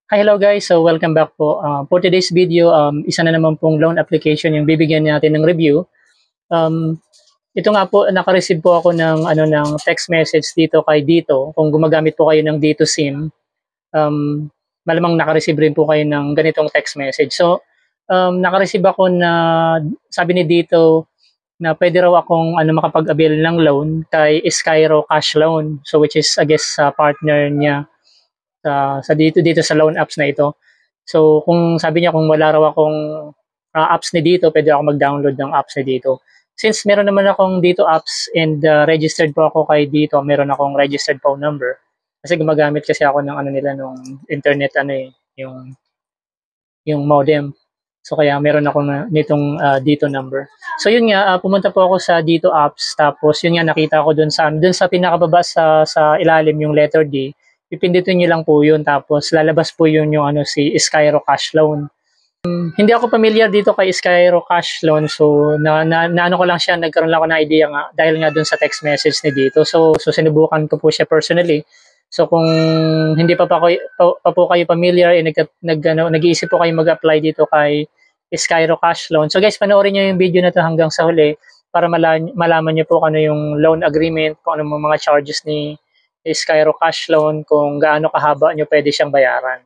Hi, hello guys. So welcome back po. For today's video, isa na naman pong loan application yung bibigyan natin ng review. Ito nga po, naka-receive po ako ng text message dito kay Dito. Kung gumagamit po kayo ng Dito SIM, um, malamang naka-receive rin po kayo ng ganitong text message. So, naka-receive ako na sabi ni Dito na pwede raw akong makapag-avail ng loan kay Skyro Cash Loan. So which is I guess partner niya sa dito sa loan apps na ito. So kung sabi niya kung wala raw akong apps ni dito, pwede ako mag-download ng apps ni dito. Since meron naman akong dito apps and registered po ako kay dito, meron akong registered phone number. Kasi gumagamit kasi ako ng nila nung internet yung modem. So kaya meron ako nitong dito number. So yun nga, pumunta po ako sa dito apps, tapos yun nga nakita ko dun sa pinakababa sa ilalim yung letter D. Pipindutin niyo lang po yun, tapos lalabas po yun yung si Skyro Cash Loan. Hindi ako familiar dito kay Skyro Cash Loan, so ano ko lang siya, nagkaroon lang ako ng idea nga dahil nga dun sa text message ni dito. So sinubukan ko po siya personally. So kung hindi pa po kayo familiar, nag-iisip po kayo mag-apply dito kay Skyro Cash Loan. So guys, panoorin niyo yung video na to hanggang sa huli para malaman niyo po kung ano yung loan agreement, kung ano mga charges ni Skyro Cash Loan, kung gaano kahaba niyo pwede siyang bayaran.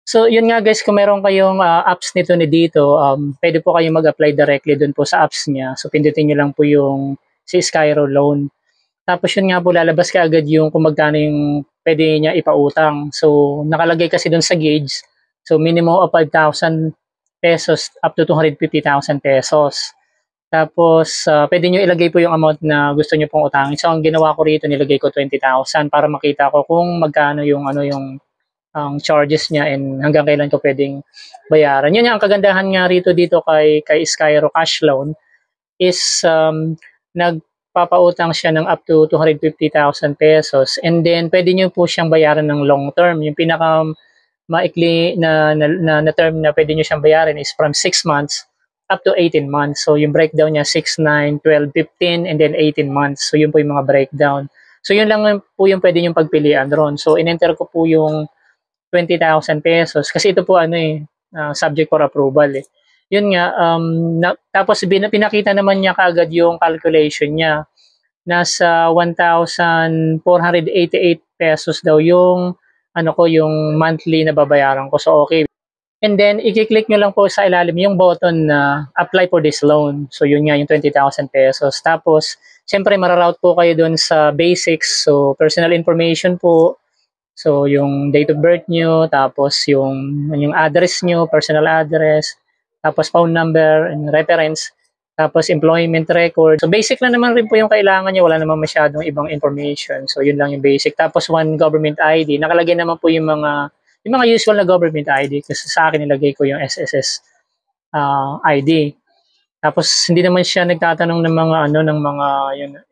So yun nga guys, kung meron kayong apps nito ni dito, pwede po kayong mag-apply directly dun po sa apps niya. So pindutin niyo lang po yung si Skyro Loan. Tapos yun nga po, lalabas ka agad yung kung magkano yung pwede niya ipautang. So nakalagay kasi dun sa gauge. So minimum of 5,000 pesos up to 250,000 pesos. Tapos pwede nyo ilagay po yung amount na gusto nyo pong utangin. So ang ginawa ko rito, nilagay ko 20,000 para makita ko kung magkano yung yung ang charges niya and hanggang kailan ko pwedeng bayaran. Yun ang kagandahan nga rito dito kay Skyro Cash Loan is nagpapautang siya ng up to 250,000 pesos, and then pwede niyo po siyang bayaran ng long term. Yung pinaka maikli na term na pwede niyo siyang bayaran is from 6 months up to 18 months. So yung breakdown niya 6, 9, 12, 15 and then 18 months. So yun po yung mga breakdown. So yun lang po yung pwede niyong pagpilian ron. So in-enter ko po yung 20,000 pesos kasi ito po subject for approval eh. Yun nga, tapos pinakita naman niya kaagad yung calculation niya. Nasa 1,488 pesos daw yung yung monthly na babayaran ko. So okay. And then i-click nyo lang po sa ilalim yung button na apply for this loan. So yun nga yung 20,000 pesos. Tapos siyempre mararoute po kayo doon sa basics. So personal information po, so yung date of birth nyo, tapos yung address nyo, personal address, tapos phone number and reference, tapos employment record. So basic lang naman rin po yung kailangan nyo, wala naman masyadong ibang information. So yun lang yung basic. Tapos one government ID. Nakalagay naman po yung mga usual na government ID kasi sa akin nilagay ko yung SSS ID. Tapos hindi naman siya nagtatanong ng mga ng mga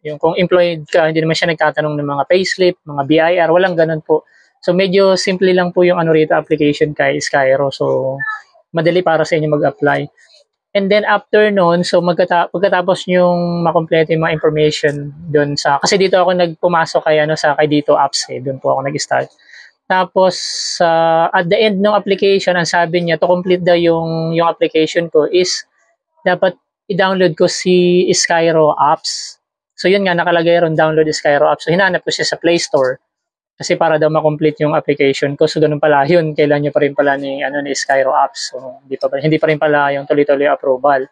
yung kung employed ka, hindi naman siya nagtatanong ng mga payslip, mga BIR, walang ganun po. So medyo simple lang po yung rito application kay Skyro. So madali para sa inyo mag-apply. And then after noon, so pagkatapos yung makompleto yung mga information doon kasi dito ako nagpumasok kay dito apps doon po ako nag-start. Tapos at the end ng application, ang sabi niya to complete daw yung application ko is dapat i-download ko si Skyro apps. So yun nga, nakalagay ron download Skyro apps. So hinanap ko siya sa Play Store kasi para daw ma-complete yung application ko. So ganun pala yun, kailan nyo pa rin pala ni Skyro apps. So hindi pa rin pala yung tuloy-tuloy approval.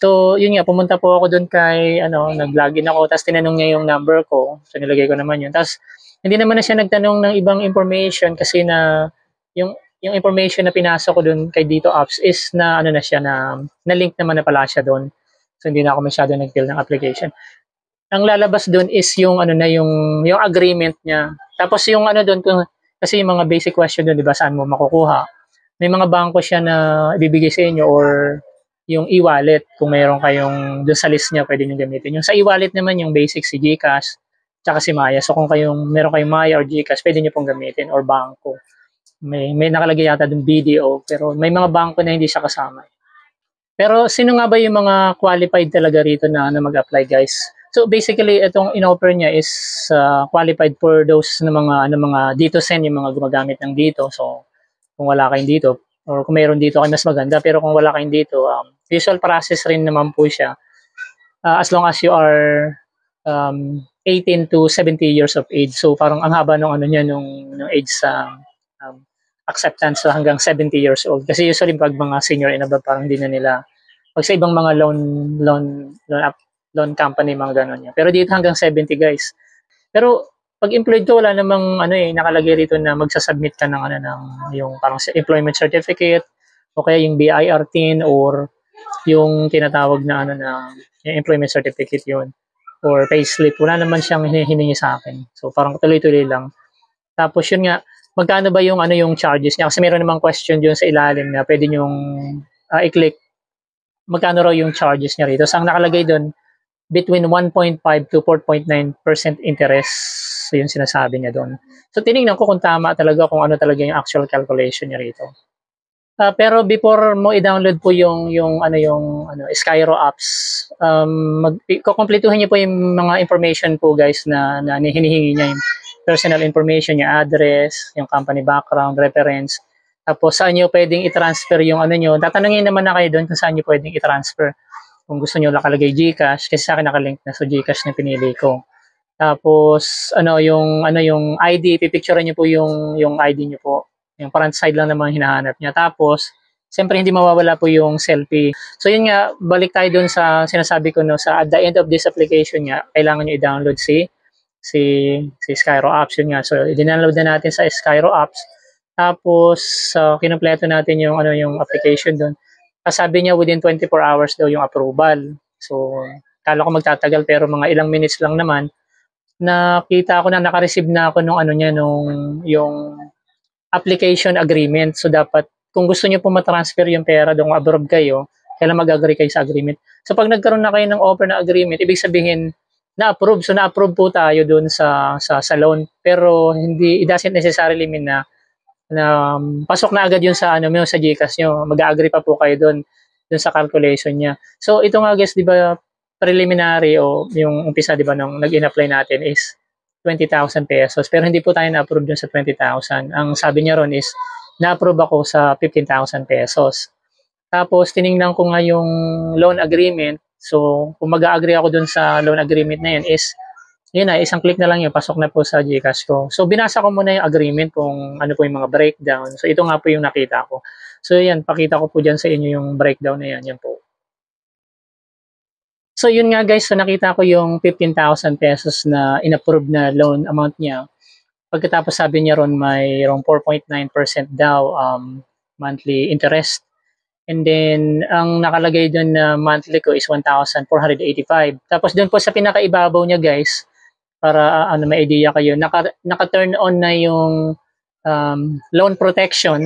So yun nga, pumunta po ako doon kay nag-login ako, tapos tinanong niya yung number ko. So nilagay ko naman yun. Tapos hindi naman na siya nagtanong ng ibang information kasi yung information na pinasok ko doon kay dito apps is na na siya na link naman na pala siya doon. So hindi na ako masyado nag-fill ng application. Ang lalabas doon is yung yung agreement niya. Tapos yung doon kasi yung mga basic question doon, 'di ba, saan mo makukuha? May mga bangko siya na ibibigay sa inyo or yung e-wallet kung mayroon kayong doon sa list niya pwede niyo gamitin. Yung sa e-wallet naman yung basic si GCash tsaka si Maya. So kung meron kayong Maya or GCash, pwede niyo pong gamitin or bangko. May nakalagay yata doon BDO, pero may mga bangko na hindi siya kasama. Pero sino nga ba yung mga qualified talaga rito na mag-apply, guys? So basically itong in-offer niya is qualified for those na mga dito send, yung mga gumagamit ng dito. So kung wala kayong dito, or kung meron dito kayo mas maganda, pero kung wala kayong dito, usual process rin naman po siya. As long as you are 18 to 70 years of age. So parang ang haba nung ano niya nung age sa um, acceptance, so hanggang 70 years old. Kasi usually pag mga senior and above, parang hindi na nila, pag sa ibang mga loan company, mga ganun niya. Pero dito hanggang 70, guys. Pero pag employed ka, wala namang ano nakalagay rito na magsasubmit ka ng ano ng yung parang employment certificate o kaya yung BIR tin or yung tinatawag na ano na yung employment certificate yun or payslip. Wala naman siyang hinihingi sa akin. So parang tuloy-tuloy lang. Tapos yun nga, magkano ba yung ano yung charges niya? Kasi meron namang question dun sa ilalim na pwede nyong i-click magkano raw yung charges niya rito. So ang nakalagay dun, between 1.5 to 4.9% interest. So yun sinasabi niya doon. So tiningnan ko kung tama talaga, kung ano talaga yung actual calculation niya rito. Pero before mo i-download po yung Skyro apps, kukumpletuhin niyo po yung mga information po, guys, na hinihingi niya, yung personal information, yung address, yung company background, reference. Tapos saan niyo pwedeng i-transfer yung ano niyo. Tatanungin naman na kayo doon kung saan niyo pwedeng i-transfer. Kung gusto niyo nakalagay GCash, kasi sa akin nakalink na, so GCash na pinili ko. Tapos yung ID, pipicturean niyo po yung ID niyo po. Yung front side lang naman hinahanap niya. Tapos siyempre hindi mawawala po yung selfie. So yun nga, balik tayo dun sa sinasabi ko, no, sa at the end of this application nga, kailangan niyo i-download si Skyro apps. Yun nga. So i-download na natin sa Skyro apps. Tapos kinumpleto natin yung application doon. Sabi niya within 24 hours daw yung approval. So kala ko magtatagal, pero mga ilang minutes lang naman nakita ko na naka-receive na ako nung yung application agreement. So dapat kung gusto niyo po ma-transfer yung pera doon abroad kayo, kailangan mag-agree kayo sa agreement. So pag nagkaroon na kayo ng offer na agreement, ibig sabihin na-approve. So na-approve po tayo doon sa loan. Pero hindi, it doesn't necessarily mean na pasok na agad yun sa sa GCash nyo. Mag-agree pa po kayo doon sa calculation niya. So ito nga, guys, di ba preliminary o yung umpisa, di ba, nung nag-in-apply natin is 20,000 pesos. Pero hindi po tayo na-approve dun sa 20,000. Ang sabi niya ron is na-approve ako sa 15,000 pesos. Tapos tiningnan ko nga yung loan agreement. So kung mag-agree ako dun sa loan agreement na yun is yun na, isang click na lang yun, pasok na po sa GCash ko. So binasa ko muna yung agreement kung ano po yung mga breakdown. So ito nga po yung nakita ko. So yan, pakita ko po dyan sa inyo yung breakdown na yan. Yan po. So yun nga, guys, so nakita ko yung 15,000 pesos na in-approve na loan amount niya. Pagkatapos sabi niya ron mayroong 4.9% daw monthly interest. And then ang nakalagay doon na monthly ko is 1,485. Tapos doon po sa pinakaibabaw niya, guys, para may idea kayo, naka-turn on na yung loan protection.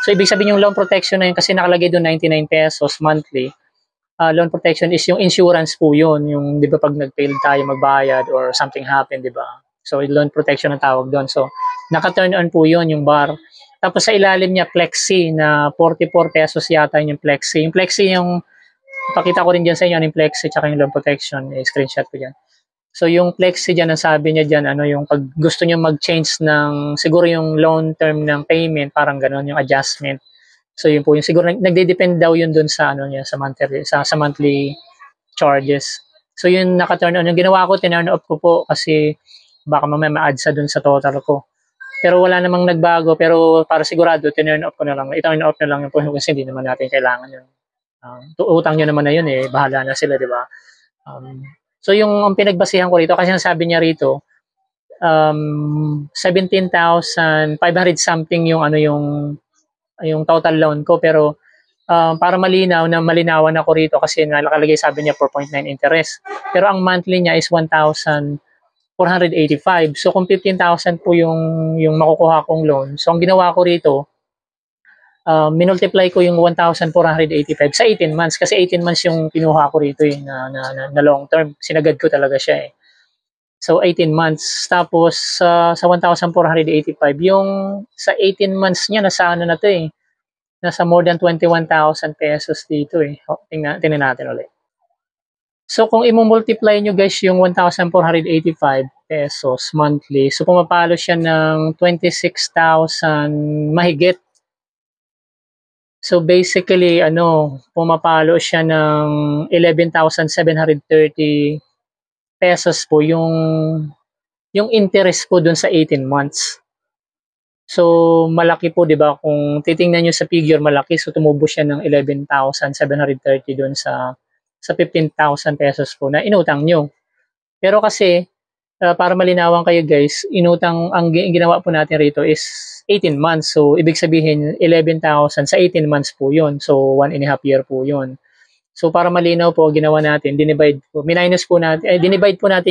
So ibig sabihin yung loan protection na yun, kasi nakalagay doon 99 pesos monthly. Loan protection is yung insurance po yun, yung di ba pag nag-fail tayo magbayad or something happen, di ba? So loan protection ang tawag doon. So naka-turn on po yun yung bar. Tapos sa ilalim niya Plexi na 44 pesos yata yung Plexi. Yung Plexi yung pakita ko rin diyan sa inyo yung Plexi tsaka yung loan protection, screenshot ko diyan. So yung Plexi dyan, ang sabi niya dyan, yung pag gusto niyo mag-change ng, siguro yung loan term ng payment, parang gano'n, yung adjustment. So yun po, yung siguro, nagde-depend daw yun dun sa, niya, sa monthly charges. So yun, naka-turn on. Yung ginawa ko, tinurn off ko po, kasi baka mamaya ma-add sa dun sa total ko. Pero wala namang nagbago, pero para sigurado, tinurn off ko na lang. I-turn off na lang yun po, kasi hindi naman natin kailangan yun. Utang nyo naman na yun bahala na sila, di ba? So yung pinagbasihan ko rito, kasi sabi niya rito 17,500 something yung yung total loan ko, pero para malinawan ako rito, kasi nakalagay sabi niya 4.9 interest. Pero ang monthly niya is 1,485. So kung 15,000 po yung makukuha kong loan, so ang ginawa ko rito, minultiply ko yung 1,485 sa 18 months, kasi 18 months yung kinuha ko rito na long term. Sinagad ko talaga siya So 18 months. Tapos sa 1,485, yung sa 18 months niya nasa na to nasa more than 21,000 pesos dito tingnan natin ulit. So kung i-multiply nyo, guys, yung 1,485 pesos monthly, so pumapalo siya ng 26,000 mahigit. So basically, pumapalo siya ng 11,730 pesos po yung interest po dun sa 18 months. So malaki po, 'di ba? Kung titingnan niyo sa figure, malaki. So tumubo siya ng 11,730 dun sa 15,000 pesos po na inutang niyo. Pero kasi para malinawan kayo guys, ang ginawa po natin rito is 18 months. So ibig sabihin 11,000 sa 18 months po 'yon. So 1.5 year po 'yon. So para malinaw po, ginawa natin, dinivide po natin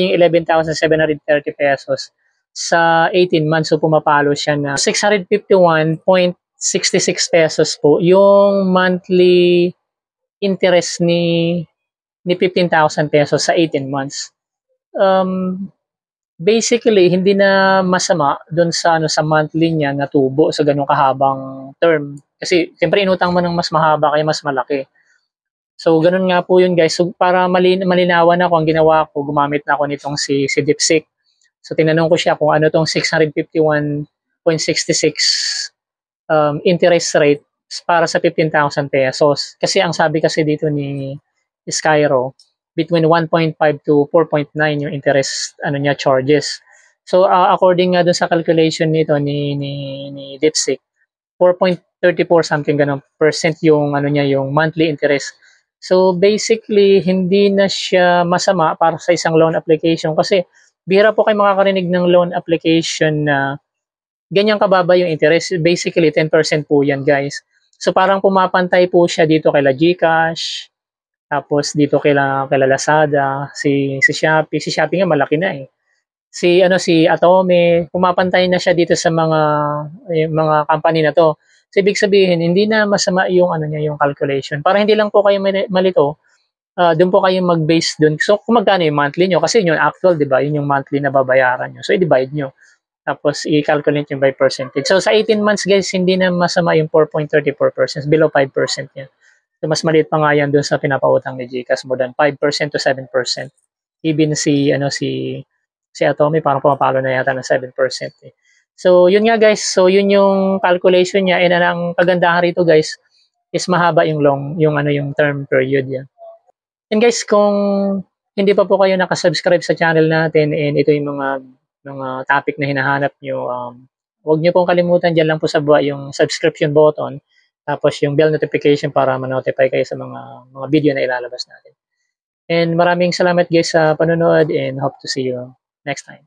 yung 11,730 pesos sa 18 months. So pumapalo siya na 651.66 pesos po yung monthly interest ni 15,000 pesos sa 18 months. Basically, hindi na masama doon sa monthly niya na tubo sa ganung kahabang term. Kasi siyempre inutang mo ng mas mahaba kaya mas malaki. So ganun nga po yun guys. So para malinawan ako, ang ginawa ko, gumamit na ako nitong si Dipsik. So tinanong ko siya kung ano tong 651.66 interest rate para sa 15,000 pesos. Kasi ang sabi kasi dito ni Skyro, between 1.5 to 4.9 yung interest niya charges. So according nga dun sa calculation nito ni Dipsik, 4.34 something ganun percent yung niya yung monthly interest. So basically hindi na siya masama para sa isang loan application kasi bihira po kayo makakarinig ng loan application na ganyan kababa yung interest. Basically 10% po yan guys. So parang pumapantay po siya dito kay GCash, tapos dito kay Lazada, si Shopee. Si Shopee nga malaki na eh. Si Atome, pumapantay na siya dito sa mga company na to. So ibig sabihin, hindi na masama yung niya, yung calculation. Para hindi lang po kayo malito, doon po kayo mag-base doon. So kung magkano yung monthly nyo, kasi yun yung actual, 'di ba? Yun yung monthly na babayaran nyo. So i-divide nyo. Tapos i-calculate nyo by percentage. So sa 18 months guys, hindi na masama yung 4.34%, below 5% yan. So mas maliit pa nga yan doon sa pinapautang ni GCash, more than 5% to 7%. Even si Atomy parang pumapalo na yata ng 7% eh. So yun nga guys, so yun yung calculation niya, and ang kagandahan rito guys is mahaba yung term period yan. And guys, kung hindi pa po kayo nakasubscribe sa channel natin and ito yung mga topic na hinahanap nyo, huwag nyo pong kalimutan, dyan lang po sa baba yung subscription button, tapos yung bell notification para ma-notify kayo sa mga video na ilalabas natin. And maraming salamat guys sa panonood and hope to see you next time.